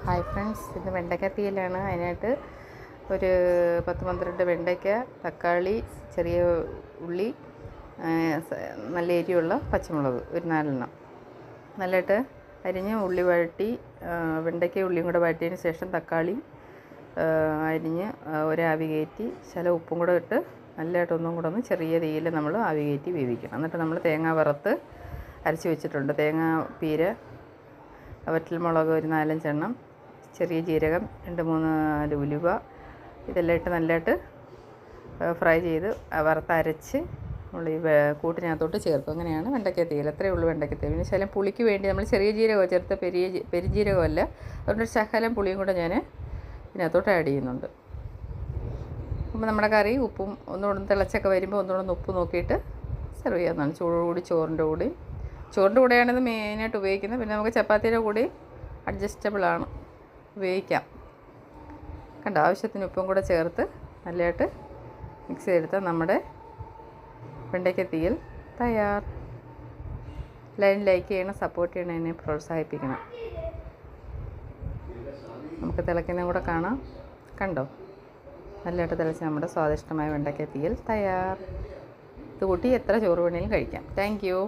Hi friends, ഇന്ന് വെണ്ടയ്ക്ക തീയലാണ്. അതിനായിട്ട് ഒരു 10-12 വെണ്ടയ്ക്ക, തക്കാളി, ചെറിയ ഉള്ളി, നല്ല എരിയുള്ള പച്ചമുളക് ഒരു 4 എണ്ണം നല്ലതായിട്ട് അരിഞ്ഞ് ഉള്ളി വഴറ്റി, വെണ്ടയ്ക്ക ഉള്ളിയും കൂടെ വഴറ്റിയതിന് ശേഷം തക്കാളി അരിഞ്ഞ് ഒരാവി കയറ്റി ശകലം ഉപ്പും കൂടെ ഇട്ട് നല്ലതായിട്ട് ഒന്നും കൂടെ ഒന്ന് ചെറിയ തീയിൽ നമ്മൾ ആവി കയറ്റി വേവിക്കണം. എന്നിട്ട് നമ്മൾ തേങ്ങ വറുത്ത് അരച്ച് വെച്ചിട്ടുണ്ട്. തേങ്ങ പീര, വറ്റൽമുളക് ഒരു 4-5 എണ്ണം, ചെറിയ ജീരകം 2-3 ഉലുവ, ഇതെല്ലാം ഇട്ട് നല്ലതായിട്ട് ഫ്രൈ ചെയ്ത് വറുത്തരച്ച് നമ്മൾ ഈ കൂട്ടിനകത്തോട്ട് ചേർക്കും. അങ്ങനെയാണ് വെണ്ടയ്ക്ക തീയൽ. അത്രയേ ഉള്ളൂ വെണ്ടയ്ക്ക തീയൽ. പിന്നെ ശകലം പുളിക്ക് വേണ്ടി നമ്മൾ ചെറിയ ജീരകം ചേർത്ത് പെരുംജീരകമല്ല, അതുകൊണ്ട് ശകലം പുളിയും കൂടെ ഞാൻ ഇതിനകത്തോട്ട് ആഡ് ചെയ്യുന്നുണ്ട്. അപ്പോൾ നമ്മുടെ കറി ഉപ്പും ഒന്നുകൂടെ തിളച്ചൊക്കെ വരുമ്പോൾ ഒന്നുകൂടെ ഉപ്പ് നോക്കിയിട്ട് സെർവ് ചെയ്യാവുന്നതാണ്. ചൂടോടുകൂടി ചോറിൻ്റെ കൂടെയാണ് ഇത് മെയിനായിട്ട് ഉപയോഗിക്കുന്നത്. പിന്നെ നമുക്ക് ചപ്പാത്തിയുടെ കൂടി അഡ്ജസ്റ്റബിളാണ്, ഉപയോഗിക്കാം. കണ്ടോ, ആവശ്യത്തിന് ഉപ്പും കൂടെ ചേർത്ത് നല്ലതായിട്ട് മിക്സ് ചെയ്തെടുത്താൽ നമ്മുടെ വെണ്ടയ്ക്ക തീയൽ തയ്യാർ. എല്ലാവരും ലൈക്ക് ചെയ്യണം, സപ്പോർട്ട് ചെയ്യണം, എന്നെ പ്രോത്സാഹിപ്പിക്കണം. നമുക്ക് തിളയ്ക്കുന്നതും കൂടെ കാണാം. കണ്ടോ, നല്ലതായിട്ട് തിളച്ച് നമ്മുടെ സ്വാദിഷ്ടമായ വെണ്ടയ്ക്ക തീയൽ തയ്യാർ. ഇത് കൂട്ടി എത്ര ചോറ് വേണമെങ്കിലും കഴിക്കാം. Thank you.